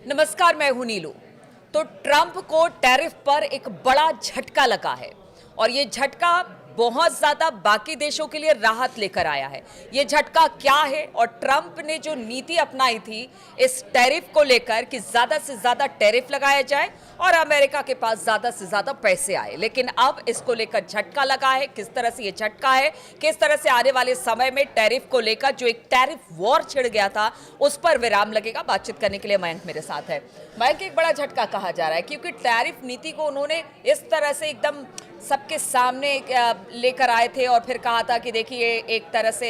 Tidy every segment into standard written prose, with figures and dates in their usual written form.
नमस्कार, मैं हूं नीलू। तो ट्रंप को टैरिफ पर एक बड़ा झटका लगा है और ये झटका बहुत ज्यादा बाकी देशों के लिए राहत लेकर आया है। ये झटका क्या है और ट्रंप ने जो नीति अपनाई थी इस टैरिफ को लेकर कि ज्यादा से ज्यादा टैरिफ लगाया जाए और अमेरिका के पास ज्यादा से ज्यादा पैसे आए, लेकिन अब इसको लेकर झटका लगा है। किस तरह से ये झटका है, किस तरह से आने वाले समय में टैरिफ को लेकर जो एक टैरिफ वॉर छिड़ गया था उस पर विराम लगेगा। बातचीत करने के लिए मयंक मेरे साथ है। मयंक, एक बड़ा झटका कहा जा रहा है क्योंकि टैरिफ नीति को उन्होंने इस तरह से एकदम सबके सामने लेकर आए थे और फिर कहा था कि देखिए एक तरह से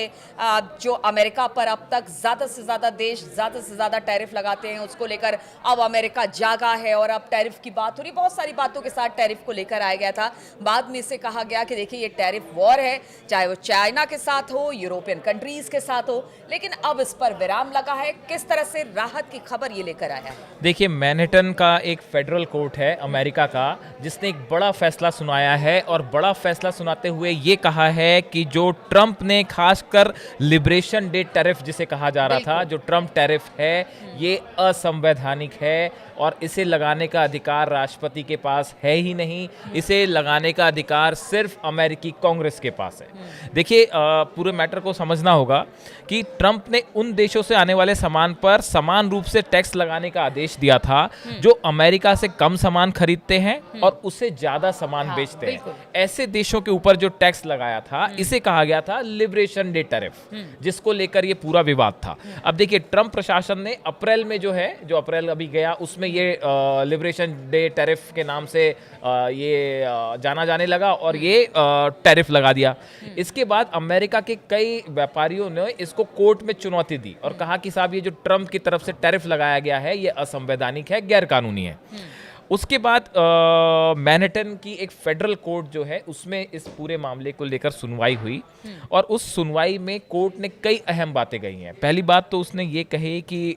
जो अमेरिका पर अब तक ज़्यादा से ज़्यादा देश ज़्यादा से ज़्यादा टैरिफ लगाते हैं, उसको लेकर अब अमेरिका जागा है और अब टैरिफ की बात हो रही। बहुत सारी बातों के साथ टैरिफ को लेकर आया गया था। बाद में इसे कहा गया कि देखिए ये टैरिफ वॉर है, चाहे वो चाइना के साथ हो, यूरोपियन कंट्रीज के साथ हो, लेकिन अब इस पर विराम लगा है। किस तरह से राहत की खबर ये लेकर आया है? देखिए, मैनहट्टन का एक फेडरल कोर्ट है अमेरिका का, जिसने एक बड़ा फैसला सुनाया है और बड़ा फैसला सुनाते हुए ये कहा है कि जो ट्रंप ने खासकर लिबरेशन डे टैरिफ जिसे कहा जा रहा था, जो ट्रंप टैरिफ है, ये असंवैधानिक है और इसे लगाने का अधिकार राष्ट्रपति के पास है ही नहीं। इसे लगाने का अधिकार सिर्फ अमेरिकी कांग्रेस के पास है। देखिए, पूरे मैटर को समझना होगा कि ट्रंप ने उन देशों से आने वाले सामान पर समान रूप से टैक्स लगाने का आदेश दिया था जो अमेरिका से कम सामान खरीदते हैं और उससे ज्यादा सामान बेचते हैं। ऐसे देशों के ऊपर जो टैक्स लगाया था इसे कहा गया था लिबरेशन डे टैरिफ, जिसको लेकर ये पूरा विवाद था। अब देखिए, ट्रंप प्रशासन ने अप्रैल में जो अप्रैल अभी गया उसमें ये लिबरेशन डे टैरिफ के नाम से ये जाना जाने लगा और ये टैरिफ लगा दिया। इसके बाद अमेरिका के कई व्यापारियों ने इसको कोर्ट में चुनौती दी और कहा कि साहब ये जो ट्रंप की तरफ से टैरिफ लगाया गया है ये असंवैधानिक है, गैर कानूनी है। उसके बाद मैनहट्टन की एक फेडरल कोर्ट जो है उसमें इस पूरे मामले को लेकर सुनवाई हुई और उस सुनवाई में कोर्ट ने कई अहम बातें कही हैं। पहली बात तो उसने ये कही कि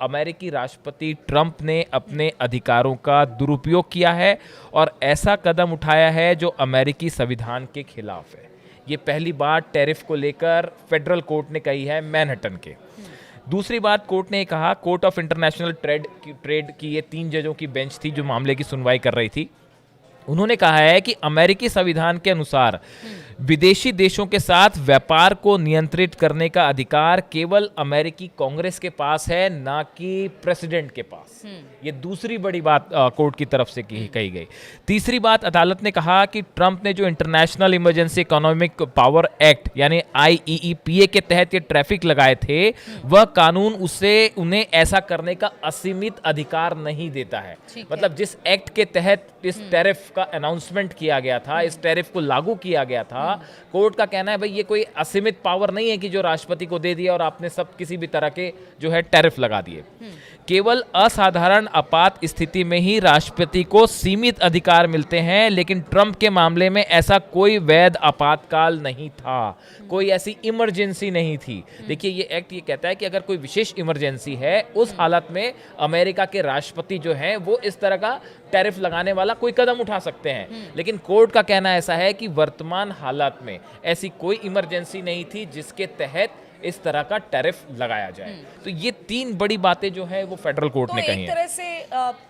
अमेरिकी राष्ट्रपति ट्रंप ने अपने अधिकारों का दुरुपयोग किया है और ऐसा कदम उठाया है जो अमेरिकी संविधान के खिलाफ है। ये पहली बात टैरिफ को लेकर फेडरल कोर्ट ने कही है मैनहट्टन के। दूसरी बात कोर्ट ने कहा, कोर्ट ऑफ इंटरनेशनल ट्रेड की ये 3 जजों की बेंच थी जो मामले की सुनवाई कर रही थी। उन्होंने कहा है कि अमेरिकी संविधान के अनुसार विदेशी देशों के साथ व्यापार को नियंत्रित करने का अधिकार केवल अमेरिकी कांग्रेस के पास है, ना कि प्रेसिडेंट के पास। ये दूसरी बड़ी बात कोर्ट की तरफ से कही गई। तीसरी बात, अदालत ने कहा कि ट्रंप ने जो international emergency economic power act यानी IEEPA के तहत ये ट्रैफिक लगाए थे, वह कानून उससे उन्हें ऐसा करने का असीमित अधिकार नहीं देता है। मतलब जिस एक्ट के तहत इस टैरिफ का अनाउंसमेंट किया गया था, इस टैरिफ को लागू किया गया था, कोर्ट का कहना है भाई ये कोई असीमित पावर नहीं है कि जो राष्ट्रपति को दे दिया और आपने सब किसी भी तरह के जो है टैरिफ लगा दिए। केवल असाधारण आपात स्थिति में ही राष्ट्रपति को सीमित अधिकार मिलते हैं, लेकिन ट्रंप के मामले में ऐसा कोई वैध आपातकाल नहीं था, कोई ऐसी इमरजेंसी नहीं थी। देखिए, ये एक्ट ये कहता है कि अगर कोई विशेष इमरजेंसी है उस हालत में अमेरिका के राष्ट्रपति जो हैं वो इस तरह का टैरिफ लगाने वाला कोई कदम उठा सकते हैं। लेकिन कोर्ट का कहना ऐसा है कि वर्तमान हालात में ऐसी कोई इमरजेंसी नहीं थी जिसके तहत इस तरह का टैरिफ लगाया जाए। तो ये 3 बड़ी बातें जो है वो फेडरल कोर्ट ने कही हैं। एक तरह से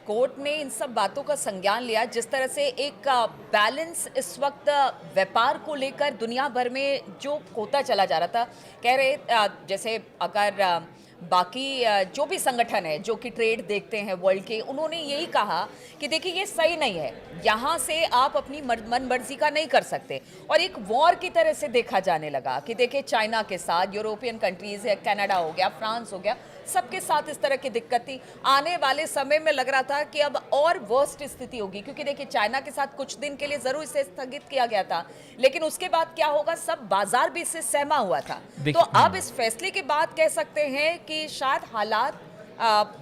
कोर्ट ने इन सब बातों का संज्ञान लिया। जिस तरह से एक बैलेंस इस वक्त व्यापार को लेकर दुनिया भर में जो खोता चला जा रहा था, कह रहे जैसे अगर बाकी जो भी संगठन है जो कि ट्रेड देखते हैं वर्ल्ड के, उन्होंने यही कहा कि देखिए ये सही नहीं है, यहाँ से आप अपनी मन मर्जी का नहीं कर सकते। और एक वॉर की तरह से देखा जाने लगा कि देखिए चाइना के साथ, यूरोपियन कंट्रीज है, कनाडा हो गया, फ्रांस हो गया, सबके साथ इस तरह की दिक्कत थी। आने वाले समय में लग रहा था कि अब और वर्स्ट स्थिति होगी, क्योंकि देखिए चाइना के साथ कुछ दिन के लिए जरूर इसे स्थगित किया गया था, लेकिन उसके बाद क्या होगा, सब बाजार भी इससे सहमा हुआ था। तो अब इस फैसले के बाद कह सकते हैं कि शायद हालात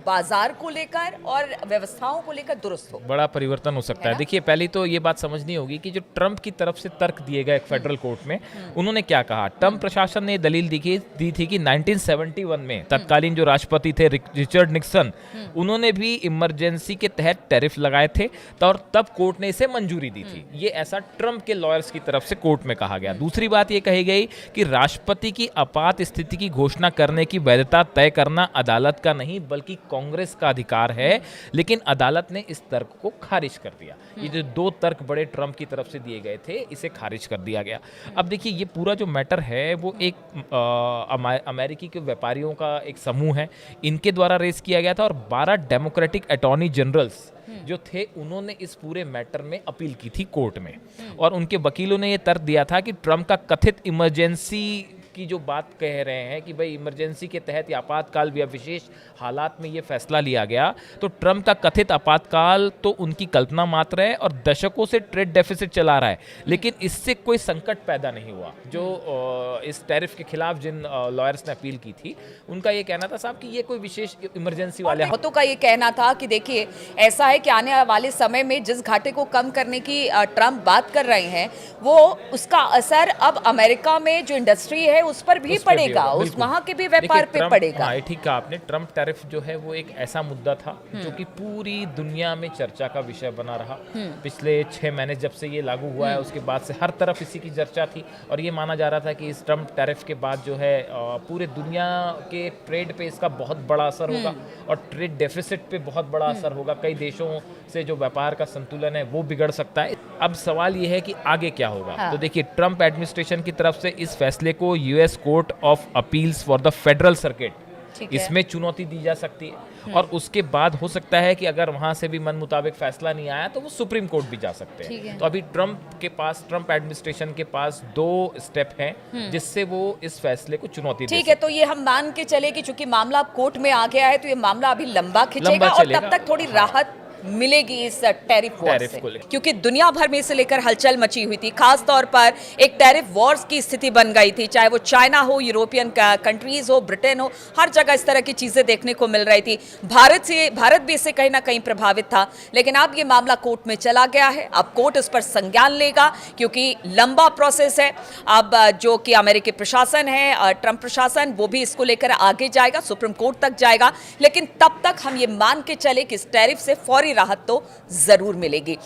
बाजार को लेकर और व्यवस्थाओं को लेकर दुरुस्त हो, बड़ा परिवर्तन हो सकता है। देखिए, पहले तो ये बात समझनी होगी कि जो ट्रंप की तरफ से तर्क दिए गए फेडरल कोर्ट में, उन्होंने क्या कहा। ट्रंप प्रशासन ने दलील दी थी कि 1971 में तत्कालीन जो राष्ट्रपति थे रिचर्ड निक्सन, उन्होंने भी इमरजेंसी के तहत टैरिफ लगाए थे और तब कोर्ट ने इसे मंजूरी दी थी। ये ऐसा ट्रंप के लॉयर्स की तरफ से कोर्ट में कहा गया। दूसरी बात ये कही गई कि राष्ट्रपति की आपात स्थिति की घोषणा करने की वैधता तय करना अदालत का नहीं बल्कि कांग्रेस का अधिकार है, लेकिन अदालत ने इस तर्क को खारिज कर दिया। ये जो 2 तर्क बड़े ट्रंप की तरफ से दिए गए थे, इसे खारिज कर दिया गया। अब देखिए, ये पूरा जो मैटर है वो एक अमेरिकी के व्यापारियों का एक समूह है, इनके द्वारा रेस किया गया था, और 12 डेमोक्रेटिक अटॉर्नी जनरल्स जो थे उन्होंने इस पूरे मैटर में अपील की थी कोर्ट में, और उनके वकीलों ने ये तर्क दिया था कि ट्रंप का कथित इमरजेंसी की जो बात कह रहे हैं कि भाई इमरजेंसी के तहत या आपातकाल या विशेष हालात में ये फैसला लिया गया, तो ट्रंप का कथित आपातकाल तो उनकी कल्पना मात्र है और दशकों से ट्रेड डेफिसिट चला रहा है, लेकिन इससे कोई संकट पैदा नहीं हुआ। जो इस टैरिफ के खिलाफ जिन लॉयर्स ने अपील की थी, उनका ये कहना था साहब कि ये कोई विशेष इमरजेंसी वाले बहुतों का ये कहना था कि देखिए, ऐसा है कि आने वाले समय में जिस घाटे को कम करने की ट्रंप बात कर रहे हैं, वो उसका असर अब अमेरिका में जो इंडस्ट्री है उस पर भी पड़ेगा, उस वहां के भी व्यापार पे पड़ेगा। हाँ, ठीक कहा आपने। ट्रंप टैरिफ जो है वो एक ऐसा मुद्दा था जो कि पूरी दुनिया में चर्चा का विषय बना रहा। पिछले 6 महीने जब से ये लागू हुआ है, उसके बाद से हर तरफ इसी की चर्चा थी, और ये माना जा रहा था कि इस ट्रंप टैरिफ के बाद जो है पूरे दुनिया के ट्रेड पे इसका बहुत बड़ा असर होगा, और ट्रेड डेफिसिट पे बहुत बड़ा असर होगा। कई देशों से जो व्यापार का संतुलन है वो बिगड़ सकता है। अब सवाल ये है कि आगे क्या होगा। हाँ। तो देखिए, ट्रंप एडमिनिस्ट्रेशन की तरफ से इस फैसले को US court of appeals for the federal circuit, इसमें चुनौती दी जा सकती है, और उसके बाद हो सकता है कि अगर वहां से भी मन मुताबिक फैसला नहीं आया तो वो सुप्रीम कोर्ट भी जा सकते हैं। तो अभी ट्रंप एडमिनिस्ट्रेशन के पास 2 स्टेप हैं जिससे वो इस फैसले को चुनौती दे ठीक है, तो ये हम मान के चले कि चूंकि मामला कोर्ट में आ गया है, तो ये मामला अभी लंबा खिंचेगा और तब तक थोड़ी राहत मिलेगी इस टैरिफ वॉर से, क्योंकि दुनिया भर में इसे लेकर हलचल मची हुई थी। खास तौर पर एक टैरिफ वॉर्स की स्थिति बन गई थी, चाहे वो चाइना हो, यूरोपियन कंट्रीज हो, ब्रिटेन हो, हर जगह इस तरह की चीजें देखने को मिल रही थी। भारत भी इससे कहीं ना कहीं प्रभावित था, लेकिन अब ये मामला कोर्ट में चला गया है। अब कोर्ट इस पर संज्ञान लेगा, क्योंकि लंबा प्रोसेस है। अब जो कि अमेरिकी प्रशासन है, ट्रंप प्रशासन, वो भी इसको लेकर आगे जाएगा, सुप्रीम कोर्ट तक जाएगा। लेकिन तब तक हम ये मान के चले कि इस टैरिफ से फौरी राहत तो जरूर मिलेगी।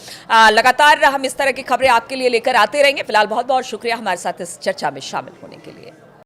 लगातार हम इस तरह की खबरें आपके लिए लेकर आते रहेंगे। फिलहाल बहुत बहुत शुक्रिया हमारे साथ इस चर्चा में शामिल होने के लिए।